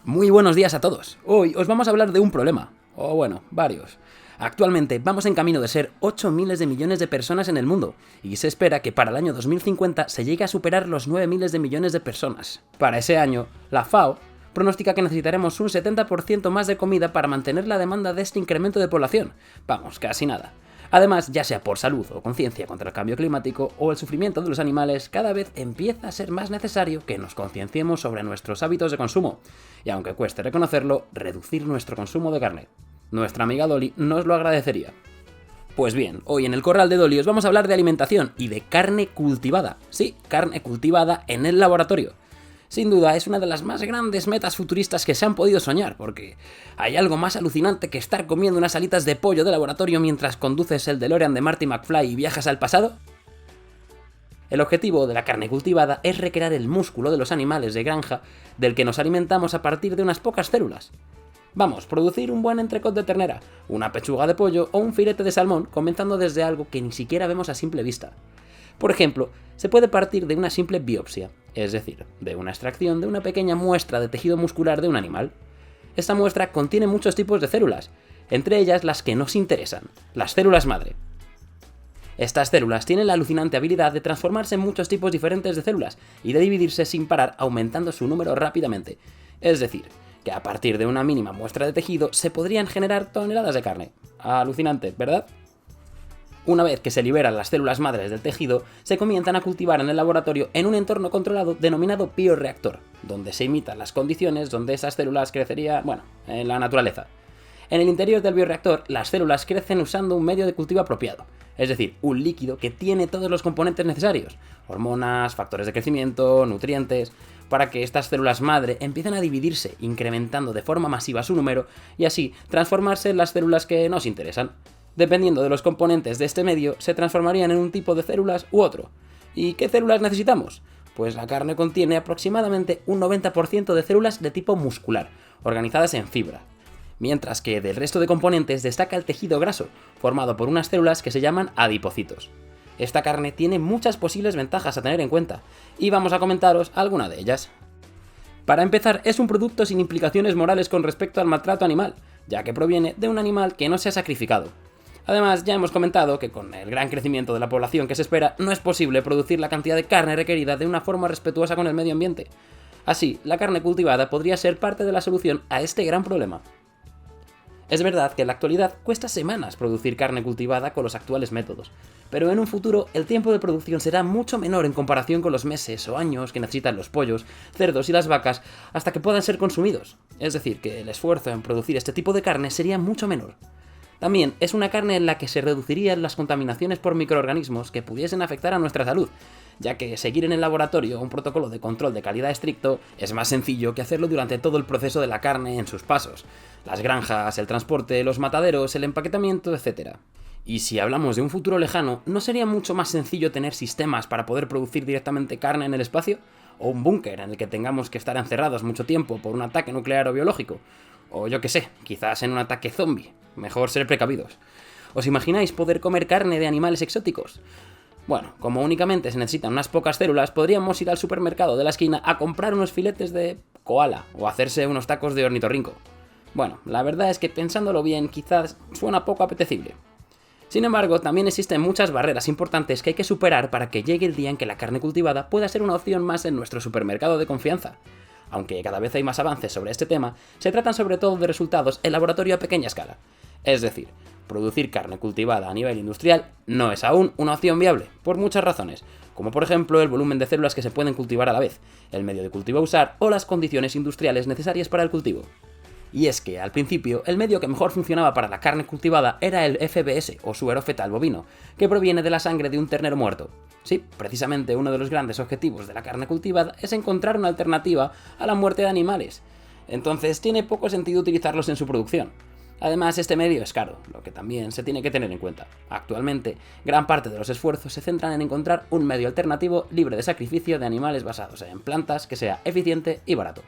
Muy buenos días a todos. Hoy os vamos a hablar de un problema, o bueno, varios. Actualmente vamos en camino de ser 8 miles de millones de personas en el mundo, y se espera que para el año 2050 se llegue a superar los 9 miles de millones de personas. Para ese año, la FAO pronostica que necesitaremos un 70% más de comida para mantener la demanda de este incremento de población. Vamos, casi nada. Además, ya sea por salud o conciencia contra el cambio climático o el sufrimiento de los animales, cada vez empieza a ser más necesario que nos concienciemos sobre nuestros hábitos de consumo, y aunque cueste reconocerlo, reducir nuestro consumo de carne. Nuestra amiga Dolly nos lo agradecería. Pues bien, hoy en el Corral de Dolly os vamos a hablar de alimentación y de carne cultivada. Sí, carne cultivada en el laboratorio. Sin duda es una de las más grandes metas futuristas que se han podido soñar, porque ¿hay algo más alucinante que estar comiendo unas alitas de pollo de laboratorio mientras conduces el DeLorean de Marty McFly y viajas al pasado? El objetivo de la carne cultivada es recrear el músculo de los animales de granja del que nos alimentamos a partir de unas pocas células. Vamos, producir un buen entrecot de ternera, una pechuga de pollo o un filete de salmón, comenzando desde algo que ni siquiera vemos a simple vista. Por ejemplo, se puede partir de una simple biopsia, es decir, de una extracción de una pequeña muestra de tejido muscular de un animal. Esta muestra contiene muchos tipos de células, entre ellas las que nos interesan, las células madre. Estas células tienen la alucinante habilidad de transformarse en muchos tipos diferentes de células y de dividirse sin parar, aumentando su número rápidamente. Es decir, que a partir de una mínima muestra de tejido se podrían generar toneladas de carne. Alucinante, ¿verdad? Una vez que se liberan las células madres del tejido, se comienzan a cultivar en el laboratorio en un entorno controlado denominado bioreactor, donde se imitan las condiciones donde esas células crecerían, en la naturaleza. En el interior del bioreactor, las células crecen usando un medio de cultivo apropiado, es decir, un líquido que tiene todos los componentes necesarios, hormonas, factores de crecimiento, nutrientes, para que estas células madre empiecen a dividirse, incrementando de forma masiva su número y así transformarse en las células que nos interesan. Dependiendo de los componentes de este medio, se transformarían en un tipo de células u otro. ¿Y qué células necesitamos? Pues la carne contiene aproximadamente un 90% de células de tipo muscular, organizadas en fibra. Mientras que del resto de componentes destaca el tejido graso, formado por unas células que se llaman adipocitos. Esta carne tiene muchas posibles ventajas a tener en cuenta, y vamos a comentaros alguna de ellas. Para empezar, es un producto sin implicaciones morales con respecto al maltrato animal, ya que proviene de un animal que no se ha sacrificado. Además, ya hemos comentado que con el gran crecimiento de la población que se espera, no es posible producir la cantidad de carne requerida de una forma respetuosa con el medio ambiente. Así, la carne cultivada podría ser parte de la solución a este gran problema. Es verdad que en la actualidad cuesta semanas producir carne cultivada con los actuales métodos, pero en un futuro el tiempo de producción será mucho menor en comparación con los meses o años que necesitan los pollos, cerdos y las vacas hasta que puedan ser consumidos. Es decir, que el esfuerzo en producir este tipo de carne sería mucho menor. También es una carne en la que se reducirían las contaminaciones por microorganismos que pudiesen afectar a nuestra salud, ya que seguir en el laboratorio un protocolo de control de calidad estricto es más sencillo que hacerlo durante todo el proceso de la carne en sus pasos, las granjas, el transporte, los mataderos, el empaquetamiento, etc. Y si hablamos de un futuro lejano, ¿no sería mucho más sencillo tener sistemas para poder producir directamente carne en el espacio? ¿O un búnker en el que tengamos que estar encerrados mucho tiempo por un ataque nuclear o biológico? O yo qué sé, quizás en un ataque zombie. Mejor ser precavidos. ¿Os imagináis poder comer carne de animales exóticos? Bueno, como únicamente se necesitan unas pocas células, podríamos ir al supermercado de la esquina a comprar unos filetes de koala o hacerse unos tacos de ornitorrinco. Bueno, la verdad es que pensándolo bien, quizás suena poco apetecible. Sin embargo, también existen muchas barreras importantes que hay que superar para que llegue el día en que la carne cultivada pueda ser una opción más en nuestro supermercado de confianza. Aunque cada vez hay más avances sobre este tema, se tratan sobre todo de resultados en laboratorio a pequeña escala. Es decir, producir carne cultivada a nivel industrial no es aún una opción viable, por muchas razones, como por ejemplo el volumen de células que se pueden cultivar a la vez, el medio de cultivo a usar o las condiciones industriales necesarias para el cultivo. Y es que, al principio, el medio que mejor funcionaba para la carne cultivada era el FBS, o suero fetal bovino, que proviene de la sangre de un ternero muerto. Sí, precisamente uno de los grandes objetivos de la carne cultivada es encontrar una alternativa a la muerte de animales. Entonces tiene poco sentido utilizarlos en su producción. Además, este medio es caro, lo que también se tiene que tener en cuenta. Actualmente, gran parte de los esfuerzos se centran en encontrar un medio alternativo libre de sacrificio de animales basados en plantas que sea eficiente y barato.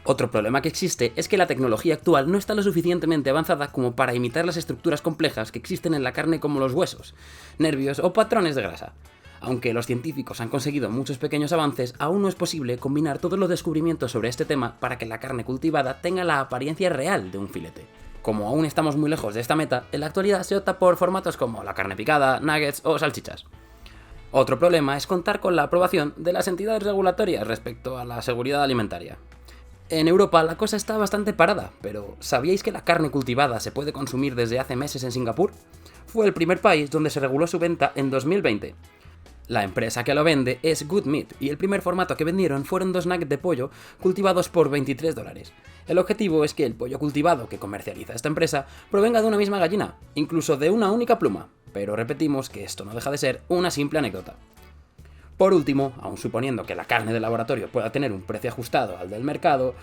Otro problema que existe es que la tecnología actual no está lo suficientemente avanzada como para imitar las estructuras complejas que existen en la carne como los huesos, nervios o patrones de grasa. Aunque los científicos han conseguido muchos pequeños avances, aún no es posible combinar todos los descubrimientos sobre este tema para que la carne cultivada tenga la apariencia real de un filete. Como aún estamos muy lejos de esta meta, en la actualidad se opta por formatos como la carne picada, nuggets o salchichas. Otro problema es contar con la aprobación de las entidades regulatorias respecto a la seguridad alimentaria. En Europa la cosa está bastante parada, pero ¿sabíais que la carne cultivada se puede consumir desde hace meses en Singapur? Fue el primer país donde se reguló su venta en 2020. La empresa que lo vende es Good Meat y el primer formato que vendieron fueron 2 nuggets de pollo cultivados por $23. El objetivo es que el pollo cultivado que comercializa esta empresa provenga de una misma gallina, incluso de una única pluma, pero repetimos que esto no deja de ser una simple anécdota. Por último, aun suponiendo que la carne de laboratorio pueda tener un precio ajustado al del mercado,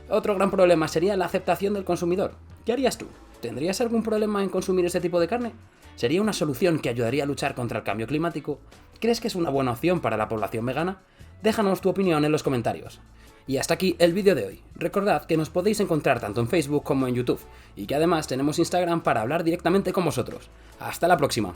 otro gran problema sería la aceptación del consumidor. ¿Qué harías tú? ¿Tendrías algún problema en consumir ese tipo de carne? ¿Sería una solución que ayudaría a luchar contra el cambio climático? ¿Crees que es una buena opción para la población vegana? Déjanos tu opinión en los comentarios. Y hasta aquí el vídeo de hoy. Recordad que nos podéis encontrar tanto en Facebook como en YouTube, y que además tenemos Instagram para hablar directamente con vosotros. ¡Hasta la próxima!